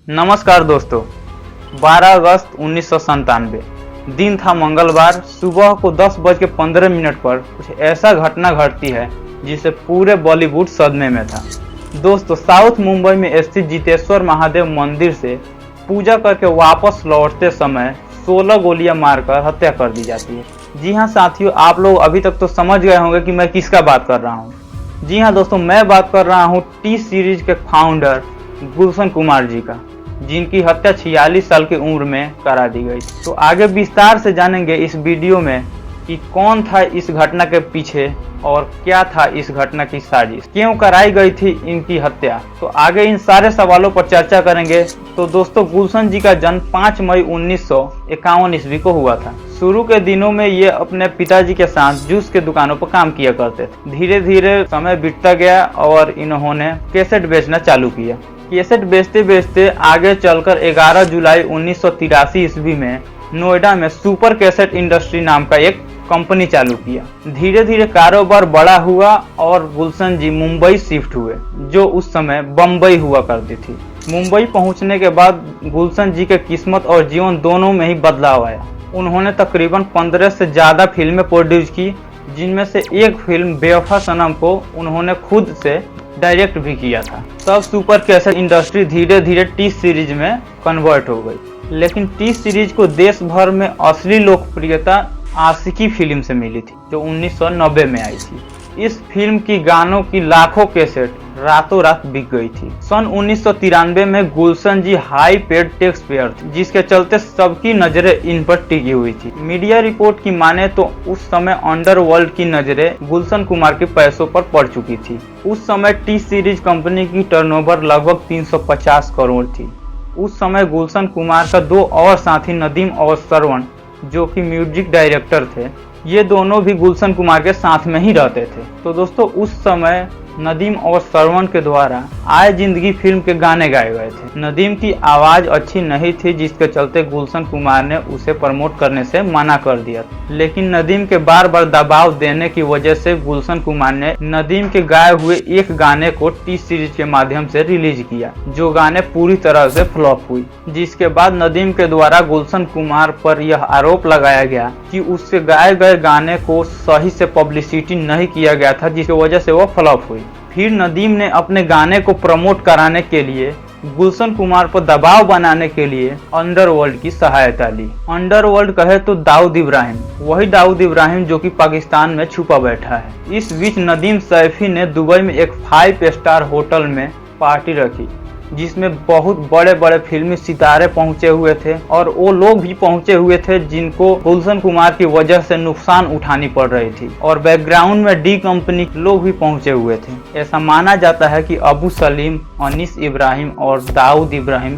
नमस्कार दोस्तों। 12 अगस्त 1997 दिन था मंगलवार। सुबह को 10:15 पर कुछ ऐसा घटना घटती है जिससे पूरे बॉलीवुड सदमे में था। दोस्तों, साउथ मुंबई में स्थित जितेश्वर महादेव मंदिर से पूजा करके वापस लौटते समय 16 गोलियां मारकर हत्या कर दी जाती है। जी हाँ साथियों, आप लोग अभी तक तो समझ गए होंगे कि मैं किसका बात कर रहा हूँ। जी हाँ दोस्तों, मैं बात कर रहा हूँ टी सीरीज के फाउंडर गुलशन कुमार जी का, जिनकी हत्या 46 साल की उम्र में करा दी गई। तो आगे विस्तार से जानेंगे इस वीडियो में कि कौन था इस घटना के पीछे और क्या था इस घटना की साजिश, क्यों कराई गई थी इनकी हत्या। तो आगे इन सारे सवालों पर चर्चा करेंगे। तो दोस्तों, गुलशन जी का जन्म 5 मई 1951 ईस्वी को हुआ था। शुरू के दिनों में ये अपने पिताजी के साथ जूस के दुकानों पर काम किया करते थे। धीरे धीरे समय बीतता गया और इन्होंने कैसेट बेचना चालू किया। कैसेट बेचते बेचते आगे चलकर 11 जुलाई 1983 ईस्वी में नोएडा में सुपर कैसेट इंडस्ट्री नाम का एक कंपनी चालू किया। धीरे धीरे कारोबार बड़ा हुआ और गुलशन जी मुंबई शिफ्ट हुए, जो उस समय बम्बई हुआ करती थी। मुंबई पहुंचने के बाद गुलशन जी के किस्मत और जीवन दोनों में ही बदलाव आया। उन्होंने तकरीबन 15 से ज़्यादा फिल्में प्रोड्यूस की, जिनमें से एक फिल्म बेवफा सनम को उन्होंने खुद से डायरेक्ट भी किया था। तब सुपर कैसेट इंडस्ट्री धीरे धीरे टी सीरीज में कन्वर्ट हो गई। लेकिन टी सीरीज को देश भर में असली लोकप्रियता आशिकी फिल्म से मिली थी, जो 1990 में आई थी। इस फिल्म की गानों की लाखों कैसेट रातों रात बिक गई थी। सन 1993 में गुलशन जी हाई पेड टैक्स पेयर थे, जिसके चलते सबकी नजरें इन पर टिकी हुई थी। मीडिया रिपोर्ट की माने तो उस समय अंडरवर्ल्ड की नजरें गुलशन कुमार के पैसों पर पड़ चुकी थी। उस समय टी सीरीज कंपनी की टर्नओवर लगभग 350 करोड़ थी। उस समय गुलशन कुमार का दो और साथी नदीम और श्रवण, जो कि म्यूजिक डायरेक्टर थे, ये दोनों भी गुलशन कुमार के साथ में ही रहते थे। तो दोस्तों, उस समय नदीम और श्रवण के द्वारा आए जिंदगी फिल्म के गाने गाए गए थे। नदीम की आवाज अच्छी नहीं थी, जिसके चलते गुलशन कुमार ने उसे प्रमोट करने से मना कर दिया। लेकिन नदीम के बार बार दबाव देने की वजह से गुलशन कुमार ने नदीम के गाए हुए एक गाने को टी सीरीज के माध्यम से रिलीज किया, जो गाने पूरी तरह से फ्लॉप हुई। जिसके बाद नदीम के द्वारा गुलशन कुमार पर यह आरोप लगाया गया कि उससे गाए गए गाने को सही से पब्लिसिटी नहीं किया गया था, जिसकी वजह से वो फ्लॉप हुई। फिर नदीम ने अपने गाने को प्रमोट कराने के लिए गुलशन कुमार पर दबाव बनाने के लिए अंडरवर्ल्ड की सहायता ली। अंडरवर्ल्ड कहे तो दाऊद इब्राहिम, वही दाऊद इब्राहिम जो कि पाकिस्तान में छुपा बैठा है। इस बीच नदीम सैफी ने दुबई में एक 5 स्टार होटल में पार्टी रखी, जिसमें बहुत बड़े बड़े फिल्मी सितारे पहुंचे हुए थे और वो लोग भी पहुंचे हुए थे जिनको गुलशन कुमार की वजह से नुकसान उठानी पड़ रही थी। और बैकग्राउंड में डी कंपनी के लोग भी पहुंचे हुए थे। ऐसा माना जाता है कि अबू सलीम, अनीस इब्राहिम और दाऊद इब्राहिम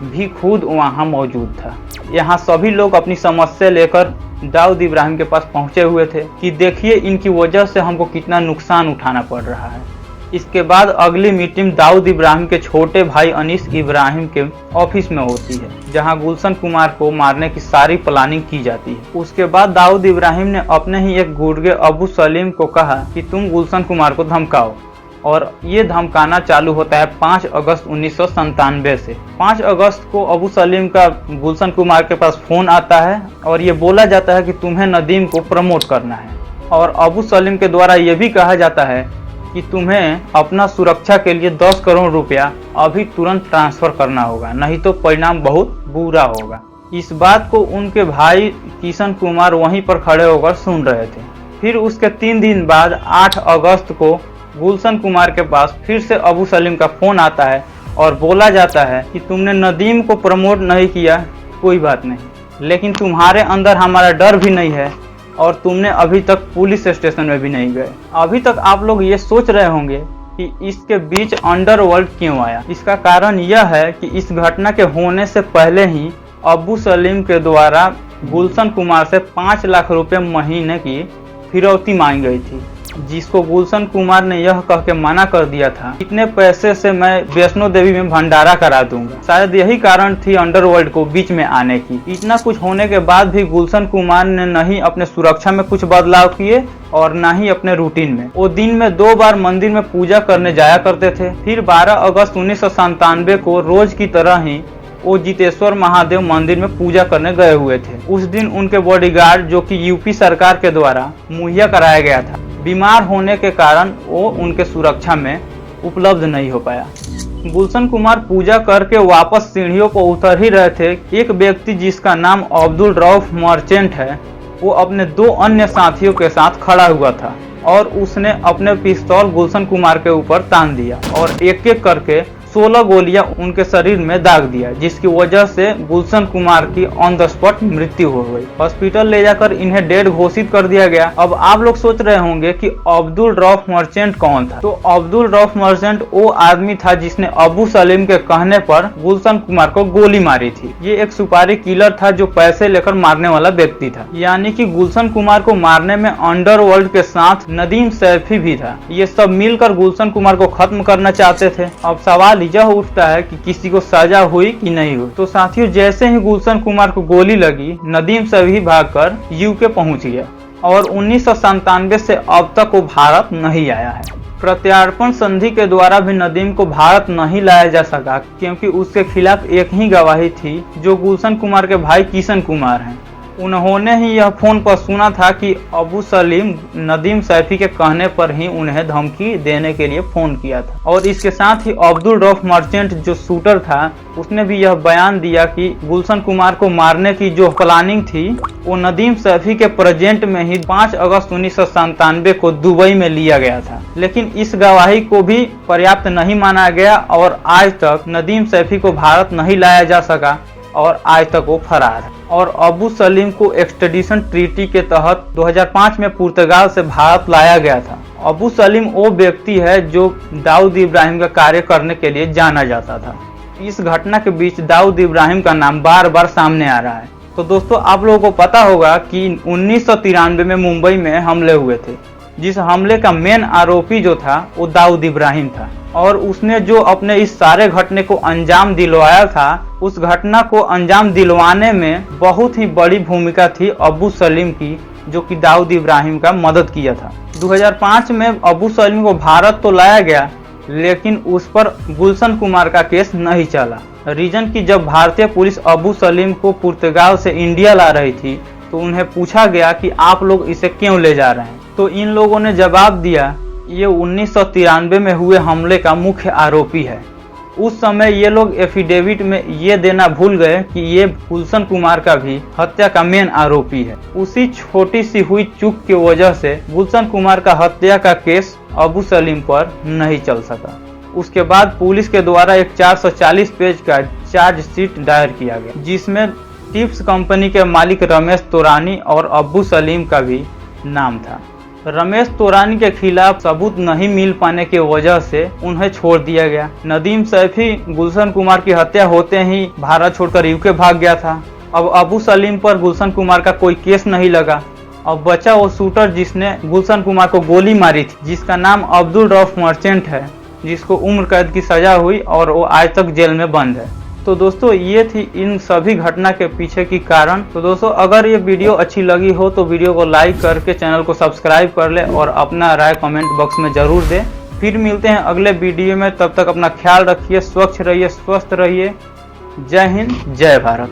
भी खुद वहां मौजूद था। यहाँ सभी लोग अपनी समस्या लेकर दाऊद इब्राहिम के पास पहुंचे हुए थे कि देखिए इनकी वजह से हमको कितना नुकसान उठाना पड़ रहा है। इसके बाद अगली मीटिंग दाऊद इब्राहिम के छोटे भाई अनीस इब्राहिम के ऑफिस में होती है, जहां गुलशन कुमार को मारने की सारी प्लानिंग की जाती है। उसके बाद दाऊद इब्राहिम ने अपने ही एक गुर्गे अबू सलीम को कहा कि तुम गुलशन कुमार को धमकाओ, और ये धमकाना चालू होता है 5 अगस्त 1997 से। 5 अगस्त को अबू सलीम का गुलशन कुमार के पास फोन आता है और ये बोला जाता है कि तुम्हें नदीम को प्रमोट करना है। और अबू सलीम के द्वारा ये भी कहा जाता है कि तुम्हें अपना सुरक्षा के लिए 10 करोड़ रुपया अभी तुरंत ट्रांसफर करना होगा, नहीं तो परिणाम बहुत बुरा होगा। इस बात को उनके भाई किशन कुमार वहीं पर खड़े होकर सुन रहे थे। फिर उसके 3 दिन बाद 8 अगस्त को गुलशन कुमार के पास फिर से अबू सलीम का फोन आता है और बोला जाता है कि तुमने नदीम को प्रमोट नहीं किया, कोई बात नहीं, लेकिन तुम्हारे अंदर हमारा डर भी नहीं है और तुमने अभी तक पुलिस स्टेशन में भी नहीं गए। अभी तक आप लोग ये सोच रहे होंगे कि इसके बीच अंडरवर्ल्ड क्यों आया। इसका कारण यह है कि इस घटना के होने से पहले ही अबू सलीम के द्वारा गुलशन कुमार से 5 लाख रुपए महीने की फिरौती मांगी गई थी। जिसको गुलशन कुमार ने यह कह के मना कर दिया था, इतने पैसे से मैं वैष्णो देवी में भंडारा करा दूंगा। शायद यही कारण थी अंडरवर्ल्ड को बीच में आने की। इतना कुछ होने के बाद भी गुलशन कुमार ने नहीं अपने सुरक्षा में कुछ बदलाव किए और न ही अपने रूटीन में। वो दिन में 2 बार मंदिर में पूजा करने जाया करते थे। फिर 12 अगस्त 1997 को रोज की तरह ही वो जितेश्वर महादेव मंदिर में पूजा करने गए हुए थे। उस दिन उनके बॉडीगार्ड, जो कि यूपी सरकार के द्वारा मुहैया कराया गया था, बीमार होने के कारण वो उनके सुरक्षा में उपलब्ध नहीं हो पाया। गुलशन कुमार पूजा करके वापस सीढ़ियों पर उतर ही रहे थे। एक व्यक्ति जिसका नाम अब्दुल रऊफ मर्चेंट है, वो अपने 2 अन्य साथियों के साथ खड़ा हुआ था और उसने अपने पिस्तौल गुलशन कुमार के ऊपर तान दिया और एक एक करके 16 गोलियां उनके शरीर में दाग दिया, जिसकी वजह से गुलशन कुमार की ऑन द स्पॉट मृत्यु हो गई। हॉस्पिटल ले जाकर इन्हें डेड घोषित कर दिया गया। अब आप लोग सोच रहे होंगे कि अब्दुल रऊफ मर्चेंट कौन था। तो अब्दुल रऊफ मर्चेंट वो आदमी था जिसने अबू सलीम के कहने पर गुलशन कुमार को गोली मारी थी। ये एक सुपारी किलर था जो पैसे लेकर मारने वाला व्यक्ति था। यानी कि गुलशन कुमार को मारने में अंडरवर्ल्ड के साथ नदीम सैफी भी था। ये सब मिलकर गुलशन कुमार को खत्म करना चाहते थे। अब सवाल यह उठता है कि किसी को सजा हुई कि नहीं हुई। तो साथियों, जैसे ही गुलशन कुमार को गोली लगी, नदीम सभी भागकर यूके पहुंच गया और 1997 से अब तक वो भारत नहीं आया है। प्रत्यार्पण संधि के द्वारा भी नदीम को भारत नहीं लाया जा सका, क्योंकि उसके खिलाफ एक ही गवाही थी, जो गुलशन कुमार के भाई किशन कुमार हैं। उन्होंने ही यह फोन पर सुना था कि अबू सलीम नदीम सैफी के कहने पर ही उन्हें धमकी देने के लिए फोन किया था। और इसके साथ ही अब्दुल रऊफ मर्चेंट जो शूटर था, उसने भी यह बयान दिया कि गुलशन कुमार को मारने की जो प्लानिंग थी वो नदीम सैफी के प्रेजेंट में ही 5 अगस्त 1997 को दुबई में लिया गया था। लेकिन इस गवाही को भी पर्याप्त नहीं माना गया और आज तक नदीम सैफी को भारत नहीं लाया जा सका और आज तक वो फरार है। और अबू सलीम को एक्सट्रेडिशन ट्रीटी के तहत 2005 में पुर्तगाल से भारत लाया गया था। अबू सलीम वो व्यक्ति है जो दाऊद इब्राहिम का कार्य करने के लिए जाना जाता था। इस घटना के बीच दाऊद इब्राहिम का नाम बार बार सामने आ रहा है। तो दोस्तों, आप लोगों को पता होगा कि 1993 में मुंबई में हमले हुए थे। जिस हमले का मेन आरोपी जो था वो दाऊद इब्राहिम था और उसने जो अपने इस सारे घटने को अंजाम दिलवाया था, उस घटना को अंजाम दिलवाने में बहुत ही बड़ी भूमिका थी अबू सलीम की, जो कि दाऊद इब्राहिम का मदद किया था। 2005 में अबू सलीम को भारत तो लाया गया, लेकिन उस पर गुलशन कुमार का केस नहीं चला। रीजन कि जब भारतीय पुलिस अबू सलीम को पुर्तगाल से इंडिया ला रही थी तो उन्हें पूछा गया कि आप लोग इसे क्यों ले जा रहे हैं। तो इन लोगों ने जवाब दिया, ये 1993 में हुए हमले का मुख्य आरोपी है। उस समय ये लोग एफिडेविट में ये देना भूल गए कि ये गुलशन कुमार का भी हत्या का मेन आरोपी है। उसी छोटी सी हुई चूक की वजह से गुलशन कुमार का हत्या का केस अबू सलीम पर नहीं चल सका। उसके बाद पुलिस के द्वारा एक 440 पेज का चार्जशीट दायर किया गया, जिसमें टिप्स कंपनी के मालिक रमेश तोरानी और अबू सलीम का भी नाम था। रमेश तोरानी के खिलाफ सबूत नहीं मिल पाने की वजह से उन्हें छोड़ दिया गया। नदीम सैफी गुलशन कुमार की हत्या होते ही भारत छोड़कर यूके भाग गया था। अब अबू सलीम पर गुलशन कुमार का कोई केस नहीं लगा। अब बचा वो शूटर जिसने गुलशन कुमार को गोली मारी थी, जिसका नाम अब्दुल रऊफ मर्चेंट है, जिसको उम्र कैद की सजा हुई और वो आज तक जेल में बंद है। तो दोस्तों, ये थी इन सभी घटना के पीछे की कारण। तो दोस्तों, अगर ये वीडियो अच्छी लगी हो तो वीडियो को लाइक करके चैनल को सब्सक्राइब कर ले और अपना राय कमेंट बॉक्स में जरूर दे। फिर मिलते हैं अगले वीडियो में। तब तक अपना ख्याल रखिए, स्वच्छ रहिए, स्वस्थ रहिए। जय हिंद, जय भारत।